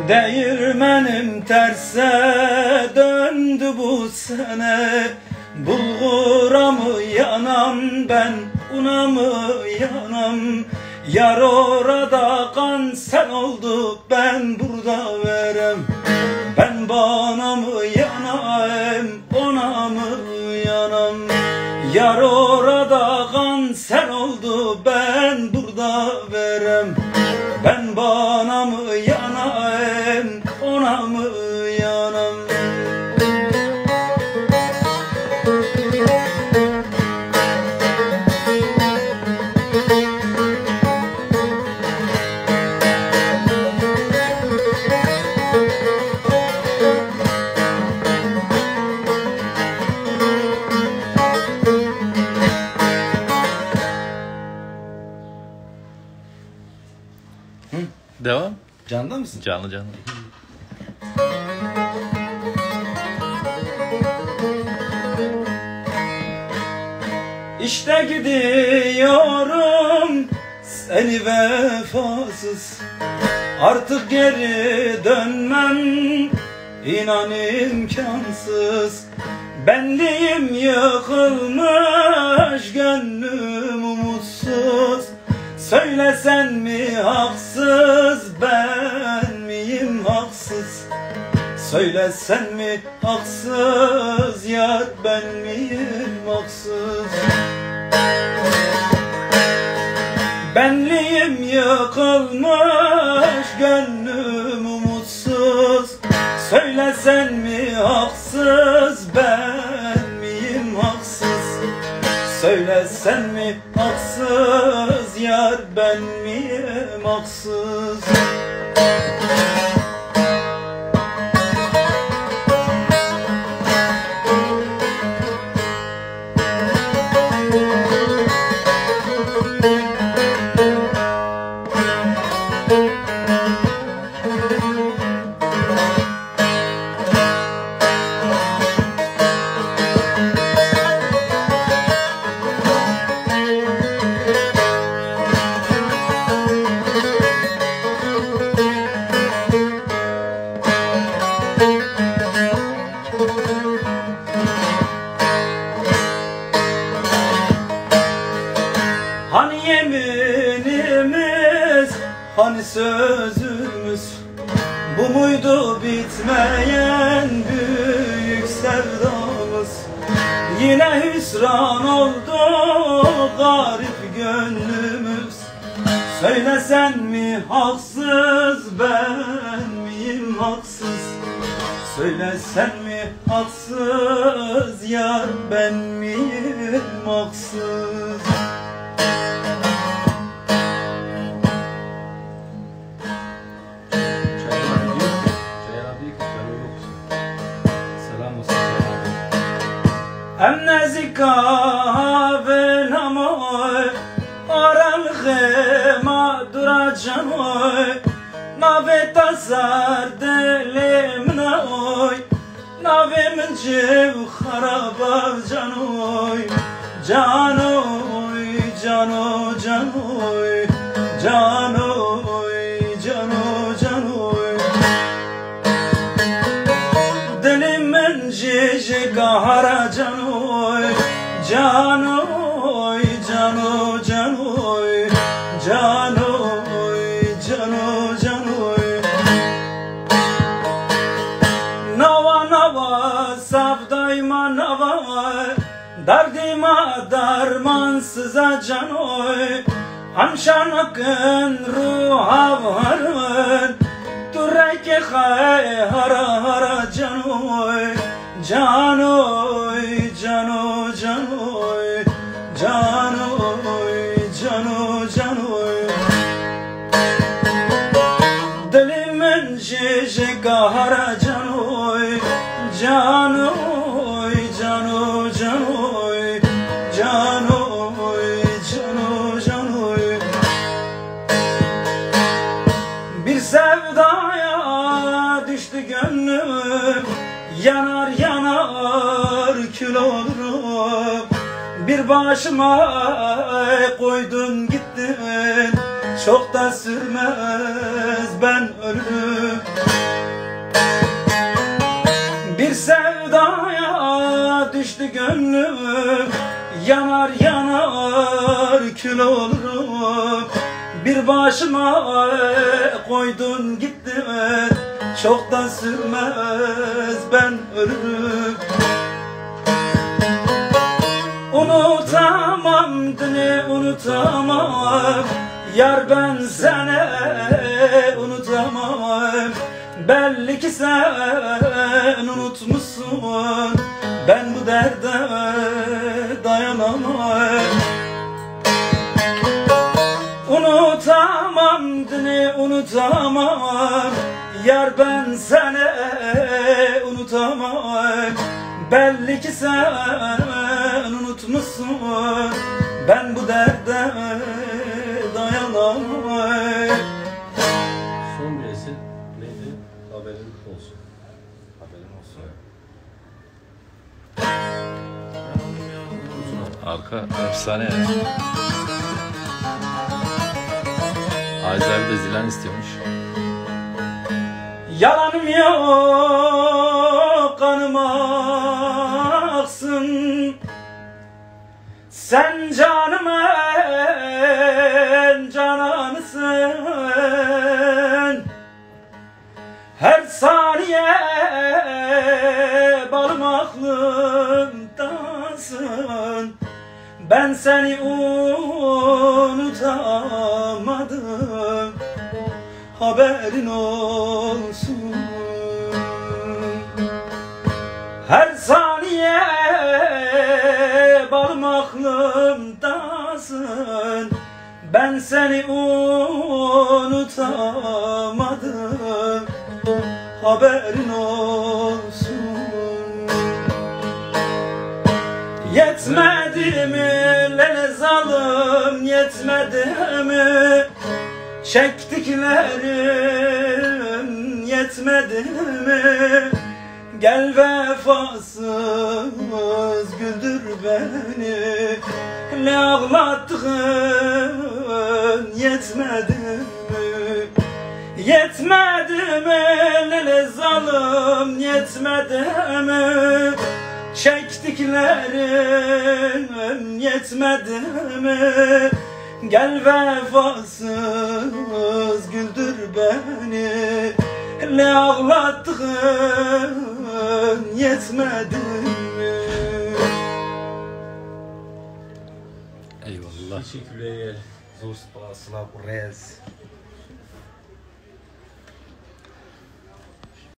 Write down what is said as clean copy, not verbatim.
Değirmenim terse döndü bu sene. Bulgura mı yanam ben, una mı yanam? Yar orada kanser oldu, ben burada verem. Ben bana mı yanam, ona mı yanam? Yar orada kanser oldu, ben burada verem. Ben bana mı yanam, ona mı yanam? Devam. Canlı mısın? Canlı canlı. İşte gidiyorum seni vefasız, artık geri dönmem inan imkansız. Benliğim yıkılmış, gönlüm umutsuz. Söylesen mi haksız, ben miyim haksız? Söylesen mi haksız, yar ben miyim haksız? Benliğim yıkılmış, gönlüm umutsuz. Söylesen mi haksız, ben miyim haksız? Söylesen mi haksız, yar ben miyim haksız? Hani yeminimiz, hani sözümüz, bu muydu bitmeyen büyük sevdamız? Yine hüsran oldu garip gönlümüz. Söylesen mi haksız, ben miyim haksız? Söylesen mi haksız, yar ben miyim haksız? Em nezika venamoy, aral khema duracanoy, nave tazar delim naoy, nave min cev kharabav canoy, canoy, cano, canoy, canoy, cano, canoy. Dilim min jeje kahara canoy, canoy, cano, canoy, canoy, cano, canoy. Nava nava savdayma nava, dardima darmansıza canoy. Amşanakın ruhav harman, turayke khay hara hara canoy, canoy, cano, canoy, canoy, cano, canoy. Dilimin jeje kahara canoy, canoy, cano, canoy, canoy, cano, canoy. Bir sevdaya düştü gönlüm, yanar yanar kül olurum. Bir başıma koydun gittin, çok da sürmez ben ölürüm. gönlüm, yanar yanar kül olurum. Bir başıma koydun gittin, çoktan sürmez ben ölürüm. Unutamam dini unutamam, yar ben seni unutamam. Belli ki sen unutmuşsun, ben bu derde dayanamam. Unutamam dini unutamam, yar ben seni unutamam. Belli ki sen unutmuşsun, ben bu derde dayanamam. Son birisi neydi? Haberin olsun. Haberin olsun. Arka efsane ya. Azer de Zilan istiyormuş. Yalanım yok, kanım aksın. Sen canımın cananısın. Her saniye balım aklımdasın. Ben seni unutamadım, haberin olsun. Her saniye balım aklımdasın. Ben seni unutamadım, haberin olsun. Yetmedi mi lele zalim, yetmedi mi çektiklerim, yetmedi mi? Gel vefasız güldür beni, ne ağlattın yetmedi mi? Yetmedi mi lele zalim, yetmedi mi? Çektiklerim yetmedi mi? Gel vefasız güldür beni, ne ağlattın yetmedi mi? Eyvallah. Teşekkürler. Zor spasla bu rez.